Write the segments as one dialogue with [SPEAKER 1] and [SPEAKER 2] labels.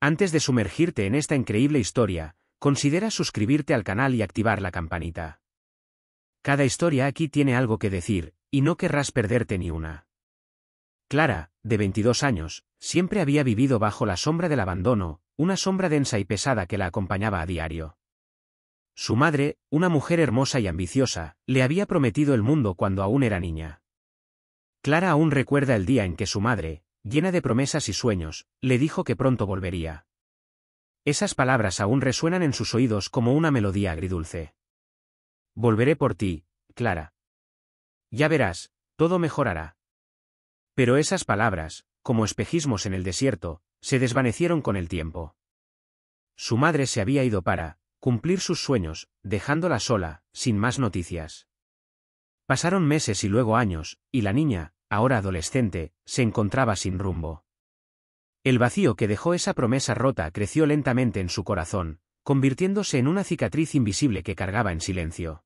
[SPEAKER 1] Antes de sumergirte en esta increíble historia, considera suscribirte al canal y activar la campanita. Cada historia aquí tiene algo que decir, y no querrás perderte ni una. Clara, de 22 años, siempre había vivido bajo la sombra del abandono, una sombra densa y pesada que la acompañaba a diario. Su madre, una mujer hermosa y ambiciosa, le había prometido el mundo cuando aún era niña. Clara aún recuerda el día en que su madre, llena de promesas y sueños, le dijo que pronto volvería. Esas palabras aún resuenan en sus oídos como una melodía agridulce. Volveré por ti, Clara. Ya verás, todo mejorará. Pero esas palabras, como espejismos en el desierto, se desvanecieron con el tiempo. Su madre se había ido para cumplir sus sueños, dejándola sola, sin más noticias. Pasaron meses y luego años, y la niña, ahora adolescente, se encontraba sin rumbo. El vacío que dejó esa promesa rota creció lentamente en su corazón, convirtiéndose en una cicatriz invisible que cargaba en silencio.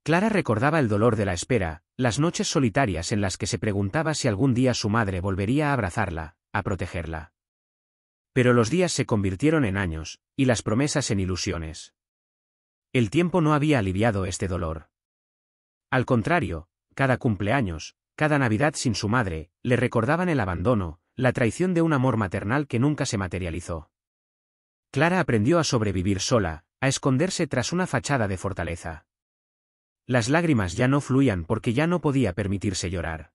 [SPEAKER 1] Clara recordaba el dolor de la espera, las noches solitarias en las que se preguntaba si algún día su madre volvería a abrazarla, a protegerla. Pero los días se convirtieron en años, y las promesas en ilusiones. El tiempo no había aliviado este dolor. Al contrario, cada cumpleaños, cada Navidad sin su madre, le recordaban el abandono, la traición de un amor maternal que nunca se materializó. Clara aprendió a sobrevivir sola, a esconderse tras una fachada de fortaleza. Las lágrimas ya no fluían porque ya no podía permitirse llorar.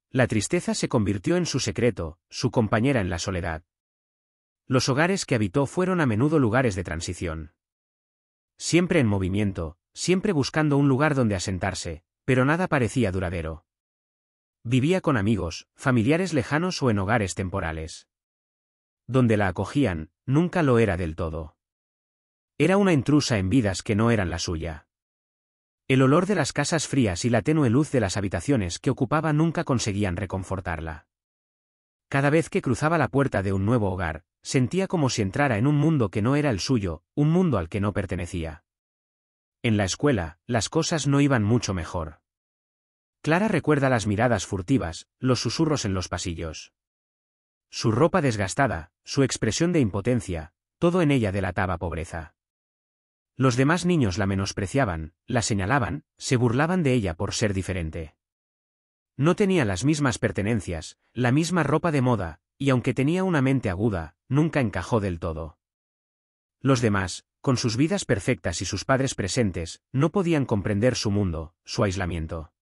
[SPEAKER 1] La tristeza se convirtió en su secreto, su compañera en la soledad. Los hogares que habitó fueron a menudo lugares de transición. Siempre en movimiento, siempre buscando un lugar donde asentarse, pero nada parecía duradero. Vivía con amigos, familiares lejanos o en hogares temporales. Donde la acogían, nunca lo era del todo. Era una intrusa en vidas que no eran la suya. El olor de las casas frías y la tenue luz de las habitaciones que ocupaba nunca conseguían reconfortarla. Cada vez que cruzaba la puerta de un nuevo hogar, sentía como si entrara en un mundo que no era el suyo, un mundo al que no pertenecía. En la escuela, las cosas no iban mucho mejor. Clara recuerda las miradas furtivas, los susurros en los pasillos. Su ropa desgastada, su expresión de impotencia, todo en ella delataba pobreza. Los demás niños la menospreciaban, la señalaban, se burlaban de ella por ser diferente. No tenía las mismas pertenencias, la misma ropa de moda, y aunque tenía una mente aguda, nunca encajó del todo. Los demás, con sus vidas perfectas y sus padres presentes, no podían comprender su mundo, su aislamiento.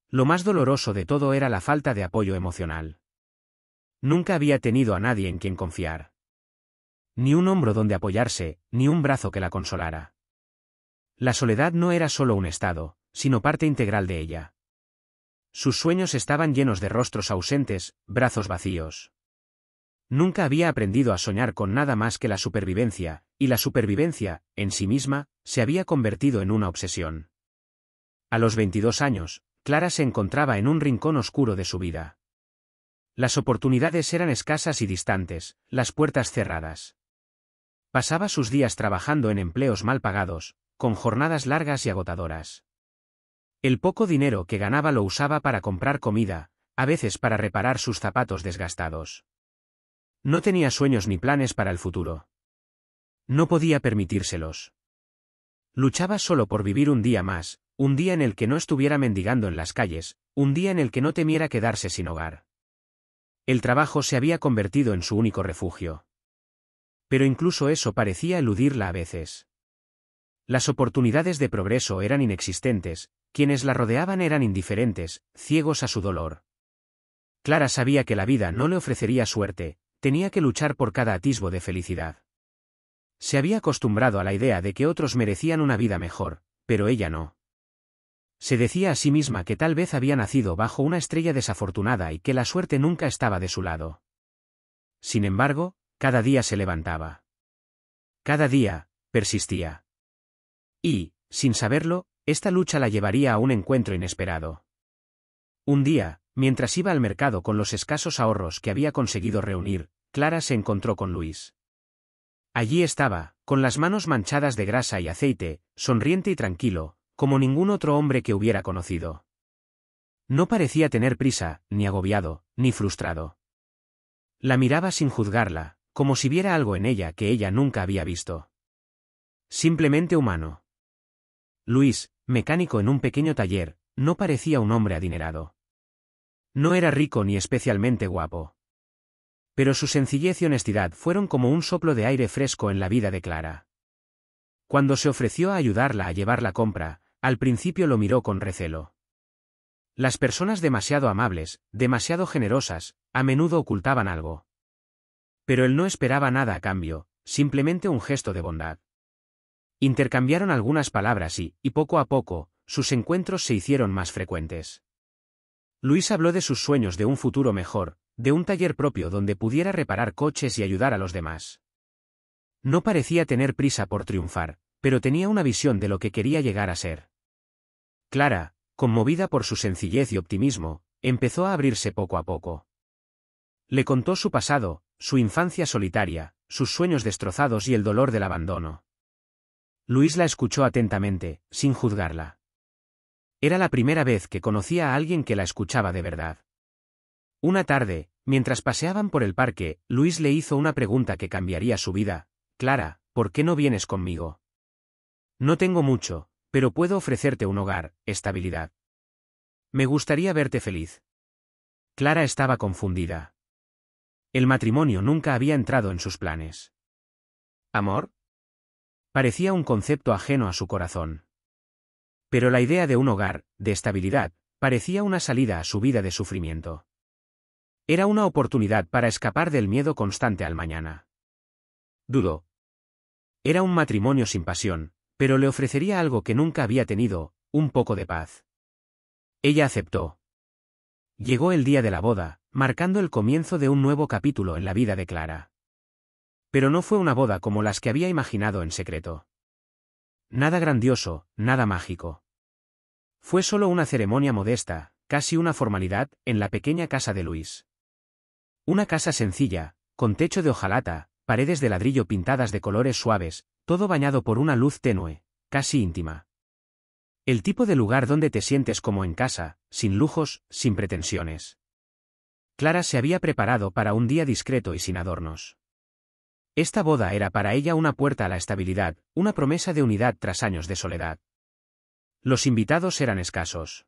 [SPEAKER 1] Lo más doloroso de todo era la falta de apoyo emocional. Nunca había tenido a nadie en quien confiar. Ni un hombro donde apoyarse, ni un brazo que la consolara. La soledad no era solo un estado, sino parte integral de ella. Sus sueños estaban llenos de rostros ausentes, brazos vacíos. Nunca había aprendido a soñar con nada más que la supervivencia, y la supervivencia, en sí misma, se había convertido en una obsesión. A los 22 años, Clara se encontraba en un rincón oscuro de su vida. Las oportunidades eran escasas y distantes, las puertas cerradas. Pasaba sus días trabajando en empleos mal pagados, con jornadas largas y agotadoras. El poco dinero que ganaba lo usaba para comprar comida, a veces para reparar sus zapatos desgastados. No tenía sueños ni planes para el futuro. No podía permitírselos. Luchaba solo por vivir un día más, un día en el que no estuviera mendigando en las calles, un día en el que no temiera quedarse sin hogar. El trabajo se había convertido en su único refugio. Pero incluso eso parecía eludirla a veces. Las oportunidades de progreso eran inexistentes, quienes la rodeaban eran indiferentes, ciegos a su dolor. Clara sabía que la vida no le ofrecería suerte, tenía que luchar por cada atisbo de felicidad. Se había acostumbrado a la idea de que otros merecían una vida mejor, pero ella no. Se decía a sí misma que tal vez había nacido bajo una estrella desafortunada y que la suerte nunca estaba de su lado. Sin embargo, cada día se levantaba. Cada día, persistía. Y, sin saberlo, esta lucha la llevaría a un encuentro inesperado. Un día, mientras iba al mercado con los escasos ahorros que había conseguido reunir, Clara se encontró con Luis. Allí estaba, con las manos manchadas de grasa y aceite, sonriente y tranquilo, como ningún otro hombre que hubiera conocido. No parecía tener prisa, ni agobiado, ni frustrado. La miraba sin juzgarla, como si viera algo en ella que ella nunca había visto. Simplemente humano. Luis, mecánico en un pequeño taller, no parecía un hombre adinerado. No era rico ni especialmente guapo. Pero su sencillez y honestidad fueron como un soplo de aire fresco en la vida de Clara. Cuando se ofreció a ayudarla a llevar la compra, al principio lo miró con recelo. Las personas demasiado amables, demasiado generosas, a menudo ocultaban algo. Pero él no esperaba nada a cambio, simplemente un gesto de bondad. Intercambiaron algunas palabras y poco a poco, sus encuentros se hicieron más frecuentes. Luis habló de sus sueños de un futuro mejor, de un taller propio donde pudiera reparar coches y ayudar a los demás. No parecía tener prisa por triunfar, pero tenía una visión de lo que quería llegar a ser. Clara, conmovida por su sencillez y optimismo, empezó a abrirse poco a poco. Le contó su pasado, su infancia solitaria, sus sueños destrozados y el dolor del abandono. Luis la escuchó atentamente, sin juzgarla. Era la primera vez que conocía a alguien que la escuchaba de verdad. Una tarde, mientras paseaban por el parque, Luis le hizo una pregunta que cambiaría su vida. Clara, ¿por qué no vienes conmigo? No tengo mucho, pero puedo ofrecerte un hogar, estabilidad. Me gustaría verte feliz. Clara estaba confundida. El matrimonio nunca había entrado en sus planes. ¿Amor? Parecía un concepto ajeno a su corazón. Pero la idea de un hogar, de estabilidad, parecía una salida a su vida de sufrimiento. Era una oportunidad para escapar del miedo constante al mañana. Dudó. Era un matrimonio sin pasión, pero le ofrecería algo que nunca había tenido, un poco de paz. Ella aceptó. Llegó el día de la boda, marcando el comienzo de un nuevo capítulo en la vida de Clara. Pero no fue una boda como las que había imaginado en secreto. Nada grandioso, nada mágico. Fue solo una ceremonia modesta, casi una formalidad, en la pequeña casa de Luis. Una casa sencilla, con techo de hojalata, paredes de ladrillo pintadas de colores suaves, todo bañado por una luz tenue, casi íntima. El tipo de lugar donde te sientes como en casa, sin lujos, sin pretensiones. Clara se había preparado para un día discreto y sin adornos. Esta boda era para ella una puerta a la estabilidad, una promesa de unidad tras años de soledad. Los invitados eran escasos.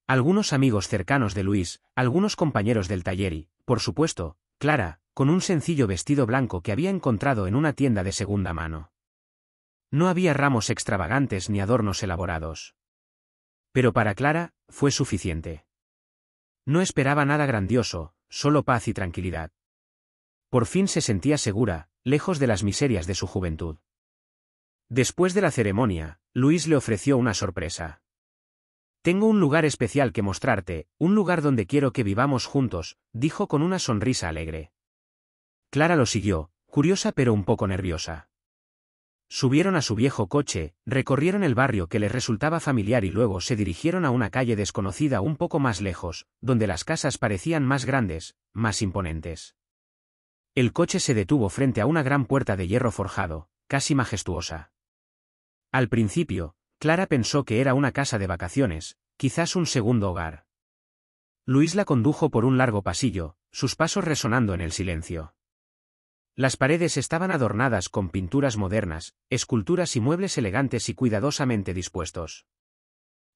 [SPEAKER 1] Algunos amigos cercanos de Luis, algunos compañeros del taller y, por supuesto, Clara, con un sencillo vestido blanco que había encontrado en una tienda de segunda mano. No había ramos extravagantes ni adornos elaborados. Pero para Clara, fue suficiente. No esperaba nada grandioso, solo paz y tranquilidad. Por fin se sentía segura, lejos de las miserias de su juventud. Después de la ceremonia, Luis le ofreció una sorpresa. Tengo un lugar especial que mostrarte, un lugar donde quiero que vivamos juntos, dijo con una sonrisa alegre. Clara lo siguió, curiosa pero un poco nerviosa. Subieron a su viejo coche, recorrieron el barrio que les resultaba familiar y luego se dirigieron a una calle desconocida un poco más lejos, donde las casas parecían más grandes, más imponentes. El coche se detuvo frente a una gran puerta de hierro forjado, casi majestuosa. Al principio, Clara pensó que era una casa de vacaciones, quizás un segundo hogar. Luis la condujo por un largo pasillo, sus pasos resonando en el silencio. Las paredes estaban adornadas con pinturas modernas, esculturas y muebles elegantes y cuidadosamente dispuestos.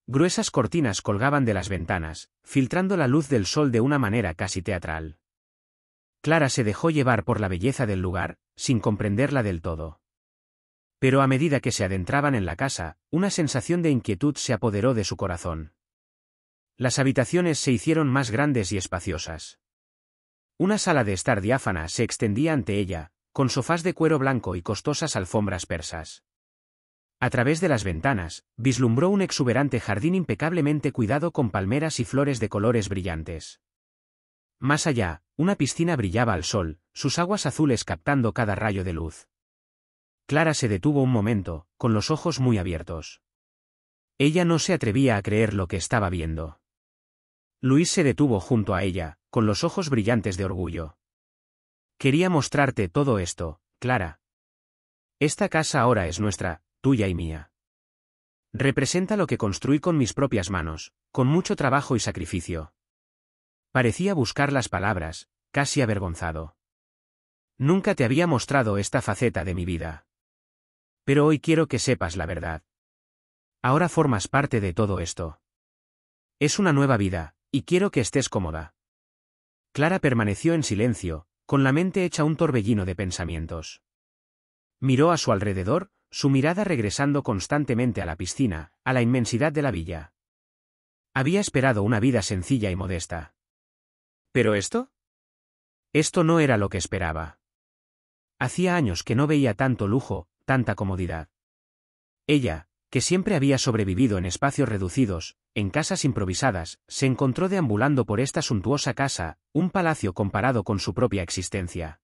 [SPEAKER 1] Gruesas cortinas colgaban de las ventanas, filtrando la luz del sol de una manera casi teatral. Clara se dejó llevar por la belleza del lugar, sin comprenderla del todo. Pero a medida que se adentraban en la casa, una sensación de inquietud se apoderó de su corazón. Las habitaciones se hicieron más grandes y espaciosas. Una sala de estar diáfana se extendía ante ella, con sofás de cuero blanco y costosas alfombras persas. A través de las ventanas, vislumbró un exuberante jardín impecablemente cuidado con palmeras y flores de colores brillantes. Más allá, una piscina brillaba al sol, sus aguas azules captando cada rayo de luz. Clara se detuvo un momento, con los ojos muy abiertos. Ella no se atrevía a creer lo que estaba viendo. Luis se detuvo junto a ella, con los ojos brillantes de orgullo. Quería mostrarte todo esto, Clara. Esta casa ahora es nuestra, tuya y mía. Representa lo que construí con mis propias manos, con mucho trabajo y sacrificio. Parecía buscar las palabras, casi avergonzado. Nunca te había mostrado esta faceta de mi vida. Pero hoy quiero que sepas la verdad. Ahora formas parte de todo esto. Es una nueva vida, y quiero que estés cómoda. Clara permaneció en silencio, con la mente hecha un torbellino de pensamientos. Miró a su alrededor, su mirada regresando constantemente a la piscina, a la inmensidad de la villa. Había esperado una vida sencilla y modesta. ¿Pero esto? Esto no era lo que esperaba. Hacía años que no veía tanto lujo, tanta comodidad. Ella, que siempre había sobrevivido en espacios reducidos, en casas improvisadas, se encontró deambulando por esta suntuosa casa, un palacio comparado con su propia existencia.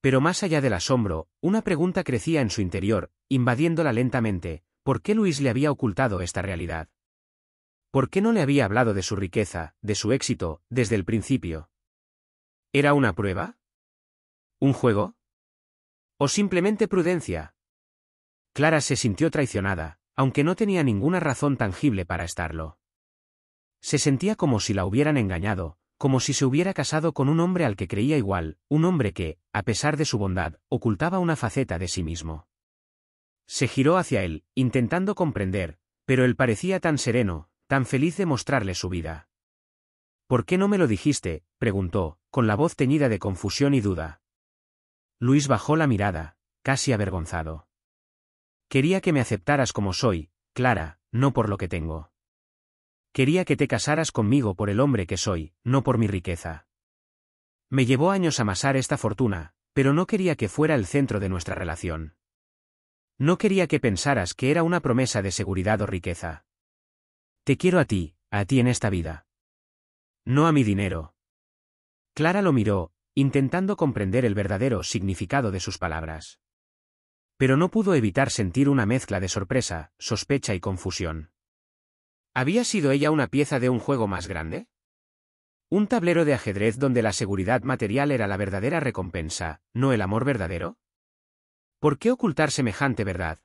[SPEAKER 1] Pero más allá del asombro, una pregunta crecía en su interior, invadiéndola lentamente: ¿por qué Luis le había ocultado esta realidad? ¿Por qué no le había hablado de su riqueza, de su éxito, desde el principio? ¿Era una prueba? ¿Un juego? ¿O simplemente prudencia? Clara se sintió traicionada, aunque no tenía ninguna razón tangible para estarlo. Se sentía como si la hubieran engañado, como si se hubiera casado con un hombre al que creía igual, un hombre que, a pesar de su bondad, ocultaba una faceta de sí mismo. Se giró hacia él, intentando comprender, pero él parecía tan sereno, tan feliz de mostrarle su vida. ¿Por qué no me lo dijiste?, preguntó, con la voz teñida de confusión y duda. Luis bajó la mirada, casi avergonzado. Quería que me aceptaras como soy, Clara, no por lo que tengo. Quería que te casaras conmigo por el hombre que soy, no por mi riqueza. Me llevó años amasar esta fortuna, pero no quería que fuera el centro de nuestra relación. No quería que pensaras que era una promesa de seguridad o riqueza. Te quiero a ti en esta vida. No a mi dinero. Clara lo miró, intentando comprender el verdadero significado de sus palabras. Pero no pudo evitar sentir una mezcla de sorpresa, sospecha y confusión. ¿Había sido ella una pieza de un juego más grande? ¿Un tablero de ajedrez donde la seguridad material era la verdadera recompensa, no el amor verdadero? ¿Por qué ocultar semejante verdad?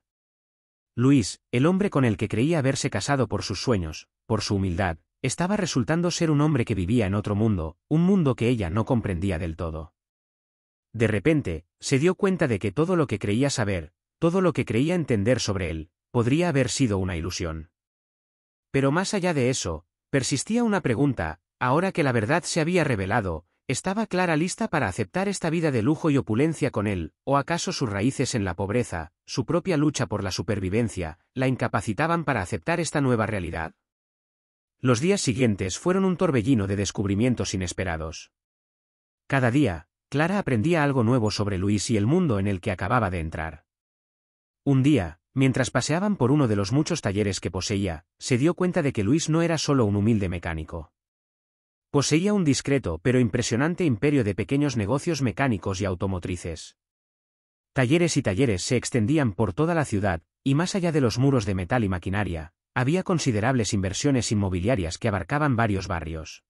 [SPEAKER 1] Luis, el hombre con el que creía haberse casado por sus sueños, por su humildad, estaba resultando ser un hombre que vivía en otro mundo, un mundo que ella no comprendía del todo. De repente, se dio cuenta de que todo lo que creía saber, todo lo que creía entender sobre él, podría haber sido una ilusión. Pero más allá de eso, persistía una pregunta: ahora que la verdad se había revelado, ¿estaba Clara lista para aceptar esta vida de lujo y opulencia con él, o acaso sus raíces en la pobreza, su propia lucha por la supervivencia, la incapacitaban para aceptar esta nueva realidad? Los días siguientes fueron un torbellino de descubrimientos inesperados. Cada día, Clara aprendía algo nuevo sobre Luis y el mundo en el que acababa de entrar. Un día, mientras paseaban por uno de los muchos talleres que poseía, se dio cuenta de que Luis no era solo un humilde mecánico. Poseía un discreto pero impresionante imperio de pequeños negocios mecánicos y automotrices. Talleres y talleres se extendían por toda la ciudad, y más allá de los muros de metal y maquinaria, había considerables inversiones inmobiliarias que abarcaban varios barrios.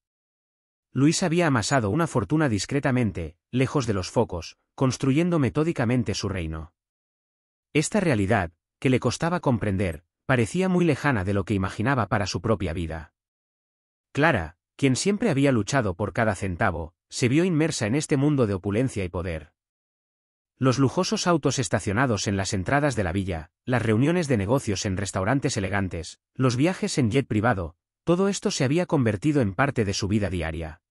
[SPEAKER 1] Luis había amasado una fortuna discretamente, lejos de los focos, construyendo metódicamente su reino. Esta realidad, que le costaba comprender, parecía muy lejana de lo que imaginaba para su propia vida. Clara, quien siempre había luchado por cada centavo, se vio inmersa en este mundo de opulencia y poder. Los lujosos autos estacionados en las entradas de la villa, las reuniones de negocios en restaurantes elegantes, los viajes en jet privado, todo esto se había convertido en parte de su vida diaria.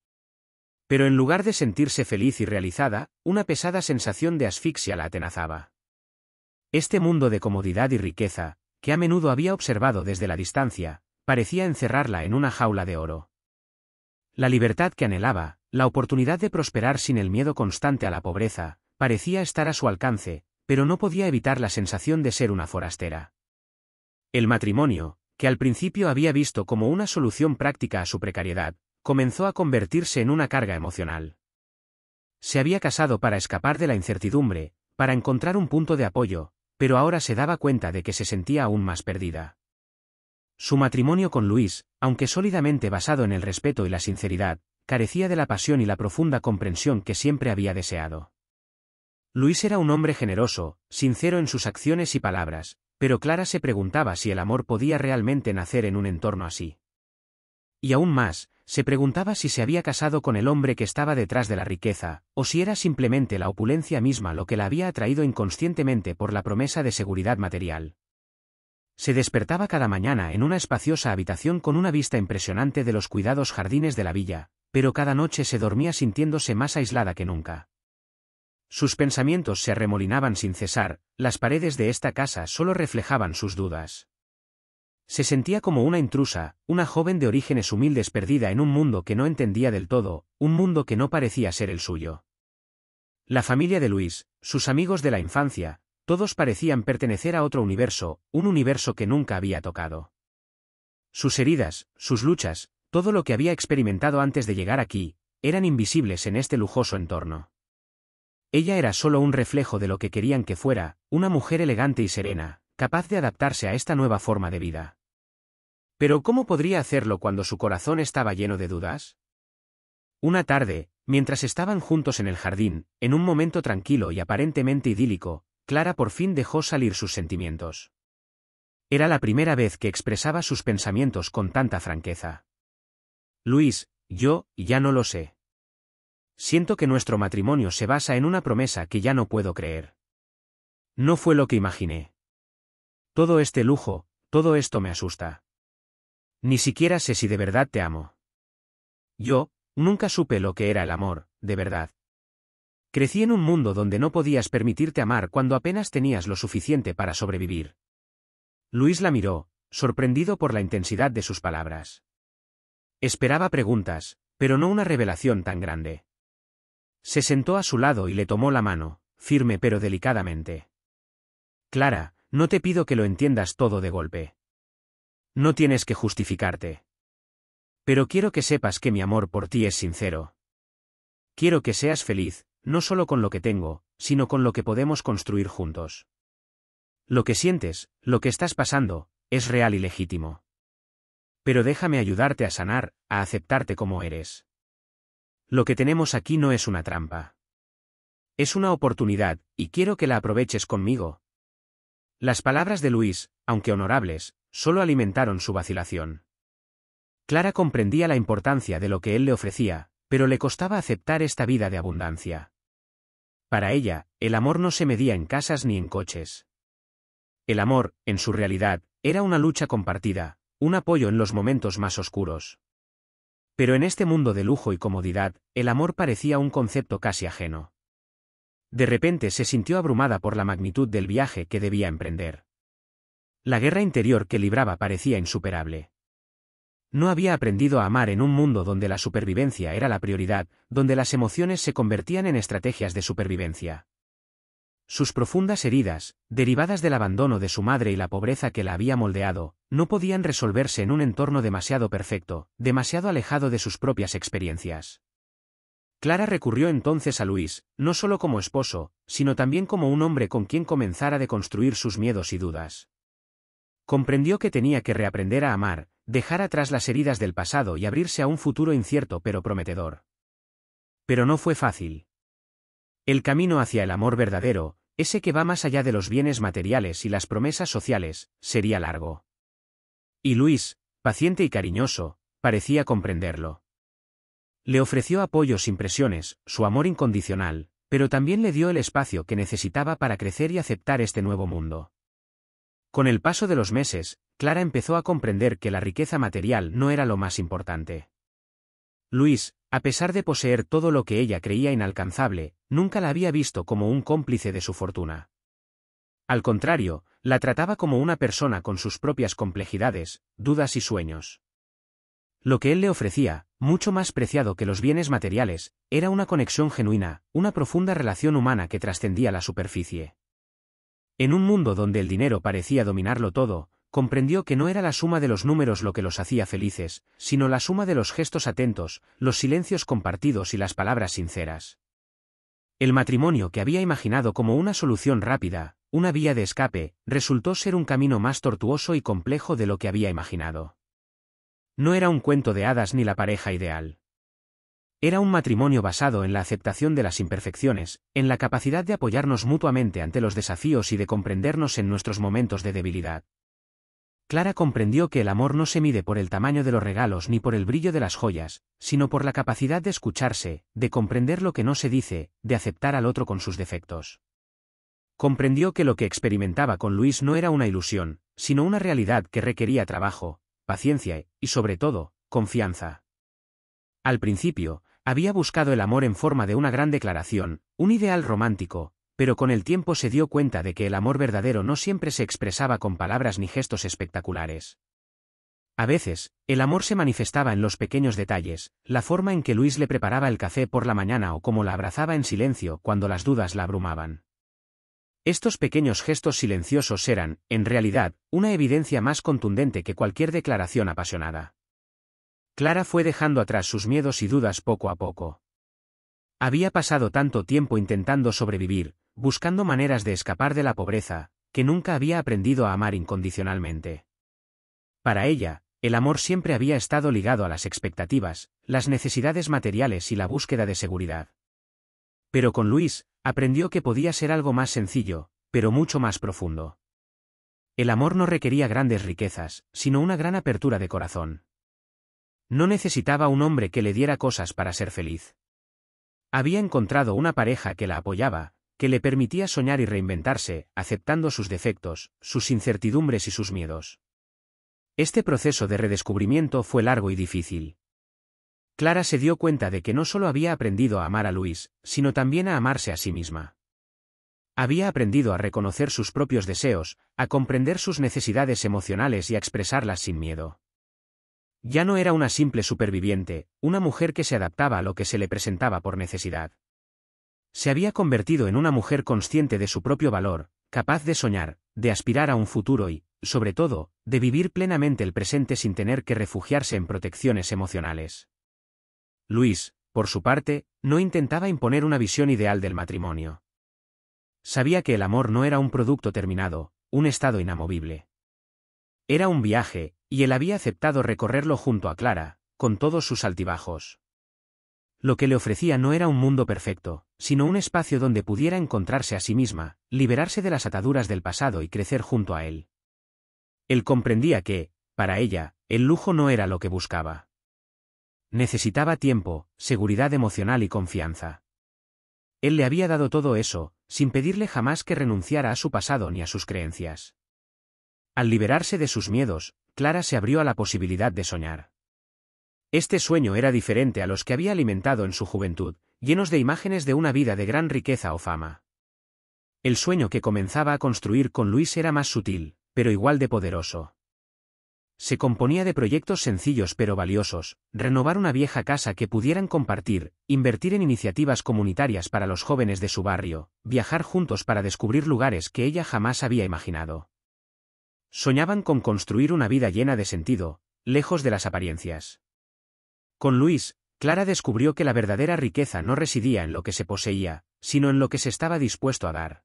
[SPEAKER 1] Pero en lugar de sentirse feliz y realizada, una pesada sensación de asfixia la atenazaba. Este mundo de comodidad y riqueza, que a menudo había observado desde la distancia, parecía encerrarla en una jaula de oro. La libertad que anhelaba, la oportunidad de prosperar sin el miedo constante a la pobreza, parecía estar a su alcance, pero no podía evitar la sensación de ser una forastera. El matrimonio, que al principio había visto como una solución práctica a su precariedad, comenzó a convertirse en una carga emocional. Se había casado para escapar de la incertidumbre, para encontrar un punto de apoyo, pero ahora se daba cuenta de que se sentía aún más perdida. Su matrimonio con Luis, aunque sólidamente basado en el respeto y la sinceridad, carecía de la pasión y la profunda comprensión que siempre había deseado. Luis era un hombre generoso, sincero en sus acciones y palabras, pero Clara se preguntaba si el amor podía realmente nacer en un entorno así. Y aún más, se preguntaba si se había casado con el hombre que estaba detrás de la riqueza, o si era simplemente la opulencia misma lo que la había atraído inconscientemente por la promesa de seguridad material. Se despertaba cada mañana en una espaciosa habitación con una vista impresionante de los cuidados jardines de la villa, pero cada noche se dormía sintiéndose más aislada que nunca. Sus pensamientos se arremolinaban sin cesar, las paredes de esta casa solo reflejaban sus dudas. Se sentía como una intrusa, una joven de orígenes humildes perdida en un mundo que no entendía del todo, un mundo que no parecía ser el suyo. La familia de Luis, sus amigos de la infancia, todos parecían pertenecer a otro universo, un universo que nunca había tocado. Sus heridas, sus luchas, todo lo que había experimentado antes de llegar aquí, eran invisibles en este lujoso entorno. Ella era solo un reflejo de lo que querían que fuera, una mujer elegante y serena, capaz de adaptarse a esta nueva forma de vida. Pero ¿cómo podría hacerlo cuando su corazón estaba lleno de dudas? Una tarde, mientras estaban juntos en el jardín, en un momento tranquilo y aparentemente idílico, Clara por fin dejó salir sus sentimientos. Era la primera vez que expresaba sus pensamientos con tanta franqueza. Luis, yo, ya no lo sé. Siento que nuestro matrimonio se basa en una promesa que ya no puedo creer. No fue lo que imaginé. Todo este lujo, todo esto me asusta. Ni siquiera sé si de verdad te amo. Yo, nunca supe lo que era el amor, de verdad. Crecí en un mundo donde no podías permitirte amar cuando apenas tenías lo suficiente para sobrevivir. Luis la miró, sorprendido por la intensidad de sus palabras. Esperaba preguntas, pero no una revelación tan grande. Se sentó a su lado y le tomó la mano, firme pero delicadamente. Clara, no te pido que lo entiendas todo de golpe. No tienes que justificarte. Pero quiero que sepas que mi amor por ti es sincero. Quiero que seas feliz, no solo con lo que tengo, sino con lo que podemos construir juntos. Lo que sientes, lo que estás pasando, es real y legítimo. Pero déjame ayudarte a sanar, a aceptarte como eres. Lo que tenemos aquí no es una trampa. Es una oportunidad, y quiero que la aproveches conmigo. Las palabras de Luis, aunque honorables, solo alimentaron su vacilación. Clara comprendía la importancia de lo que él le ofrecía, pero le costaba aceptar esta vida de abundancia. Para ella, el amor no se medía en casas ni en coches. El amor, en su realidad, era una lucha compartida, un apoyo en los momentos más oscuros. Pero en este mundo de lujo y comodidad, el amor parecía un concepto casi ajeno. De repente se sintió abrumada por la magnitud del viaje que debía emprender. La guerra interior que libraba parecía insuperable. No había aprendido a amar en un mundo donde la supervivencia era la prioridad, donde las emociones se convertían en estrategias de supervivencia. Sus profundas heridas, derivadas del abandono de su madre y la pobreza que la había moldeado, no podían resolverse en un entorno demasiado perfecto, demasiado alejado de sus propias experiencias. Clara recurrió entonces a Luis, no solo como esposo, sino también como un hombre con quien comenzar a deconstruir sus miedos y dudas. Comprendió que tenía que reaprender a amar, dejar atrás las heridas del pasado y abrirse a un futuro incierto pero prometedor. Pero no fue fácil. El camino hacia el amor verdadero, ese que va más allá de los bienes materiales y las promesas sociales, sería largo. Y Luis, paciente y cariñoso, parecía comprenderlo. Le ofreció apoyo sin presiones, su amor incondicional, pero también le dio el espacio que necesitaba para crecer y aceptar este nuevo mundo. Con el paso de los meses, Clara empezó a comprender que la riqueza material no era lo más importante. Luis, a pesar de poseer todo lo que ella creía inalcanzable, nunca la había visto como un cómplice de su fortuna. Al contrario, la trataba como una persona con sus propias complejidades, dudas y sueños. Lo que él le ofrecía, mucho más preciado que los bienes materiales, era una conexión genuina, una profunda relación humana que trascendía la superficie. En un mundo donde el dinero parecía dominarlo todo, comprendió que no era la suma de los números lo que los hacía felices, sino la suma de los gestos atentos, los silencios compartidos y las palabras sinceras. El matrimonio que había imaginado como una solución rápida, una vía de escape, resultó ser un camino más tortuoso y complejo de lo que había imaginado. No era un cuento de hadas ni la pareja ideal. Era un matrimonio basado en la aceptación de las imperfecciones, en la capacidad de apoyarnos mutuamente ante los desafíos y de comprendernos en nuestros momentos de debilidad. Clara comprendió que el amor no se mide por el tamaño de los regalos ni por el brillo de las joyas, sino por la capacidad de escucharse, de comprender lo que no se dice, de aceptar al otro con sus defectos. Comprendió que lo que experimentaba con Luis no era una ilusión, sino una realidad que requería trabajo, paciencia y, sobre todo, confianza. Al principio, había buscado el amor en forma de una gran declaración, un ideal romántico, pero con el tiempo se dio cuenta de que el amor verdadero no siempre se expresaba con palabras ni gestos espectaculares. A veces, el amor se manifestaba en los pequeños detalles, la forma en que Luis le preparaba el café por la mañana o cómo la abrazaba en silencio cuando las dudas la abrumaban. Estos pequeños gestos silenciosos eran, en realidad, una evidencia más contundente que cualquier declaración apasionada. Clara fue dejando atrás sus miedos y dudas poco a poco. Había pasado tanto tiempo intentando sobrevivir, buscando maneras de escapar de la pobreza, que nunca había aprendido a amar incondicionalmente. Para ella, el amor siempre había estado ligado a las expectativas, las necesidades materiales y la búsqueda de seguridad. Pero con Luis, aprendió que podía ser algo más sencillo, pero mucho más profundo. El amor no requería grandes riquezas, sino una gran apertura de corazón. No necesitaba un hombre que le diera cosas para ser feliz. Había encontrado una pareja que la apoyaba, que le permitía soñar y reinventarse, aceptando sus defectos, sus incertidumbres y sus miedos. Este proceso de redescubrimiento fue largo y difícil. Clara se dio cuenta de que no solo había aprendido a amar a Luis, sino también a amarse a sí misma. Había aprendido a reconocer sus propios deseos, a comprender sus necesidades emocionales y a expresarlas sin miedo. Ya no era una simple superviviente, una mujer que se adaptaba a lo que se le presentaba por necesidad. Se había convertido en una mujer consciente de su propio valor, capaz de soñar, de aspirar a un futuro y, sobre todo, de vivir plenamente el presente sin tener que refugiarse en protecciones emocionales. Luis, por su parte, no intentaba imponer una visión ideal del matrimonio. Sabía que el amor no era un producto terminado, un estado inamovible. Era un viaje, y él había aceptado recorrerlo junto a Clara, con todos sus altibajos. Lo que le ofrecía no era un mundo perfecto, sino un espacio donde pudiera encontrarse a sí misma, liberarse de las ataduras del pasado y crecer junto a él. Él comprendía que, para ella, el lujo no era lo que buscaba. Necesitaba tiempo, seguridad emocional y confianza. Él le había dado todo eso, sin pedirle jamás que renunciara a su pasado ni a sus creencias. Al liberarse de sus miedos, Clara se abrió a la posibilidad de soñar. Este sueño era diferente a los que había alimentado en su juventud, llenos de imágenes de una vida de gran riqueza o fama. El sueño que comenzaba a construir con Luis era más sutil, pero igual de poderoso. Se componía de proyectos sencillos pero valiosos, renovar una vieja casa que pudieran compartir, invertir en iniciativas comunitarias para los jóvenes de su barrio, viajar juntos para descubrir lugares que ella jamás había imaginado. Soñaban con construir una vida llena de sentido, lejos de las apariencias. Con Luis, Clara descubrió que la verdadera riqueza no residía en lo que se poseía, sino en lo que se estaba dispuesto a dar.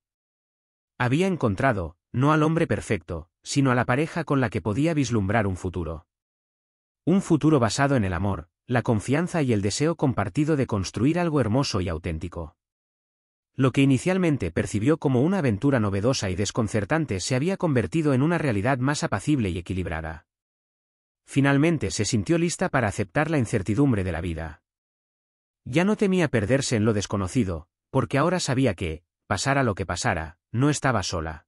[SPEAKER 1] Había encontrado, no al hombre perfecto, sino a la pareja con la que podía vislumbrar un futuro. Un futuro basado en el amor, la confianza y el deseo compartido de construir algo hermoso y auténtico. Lo que inicialmente percibió como una aventura novedosa y desconcertante se había convertido en una realidad más apacible y equilibrada. Finalmente se sintió lista para aceptar la incertidumbre de la vida. Ya no temía perderse en lo desconocido, porque ahora sabía que, pasara lo que pasara, no estaba sola.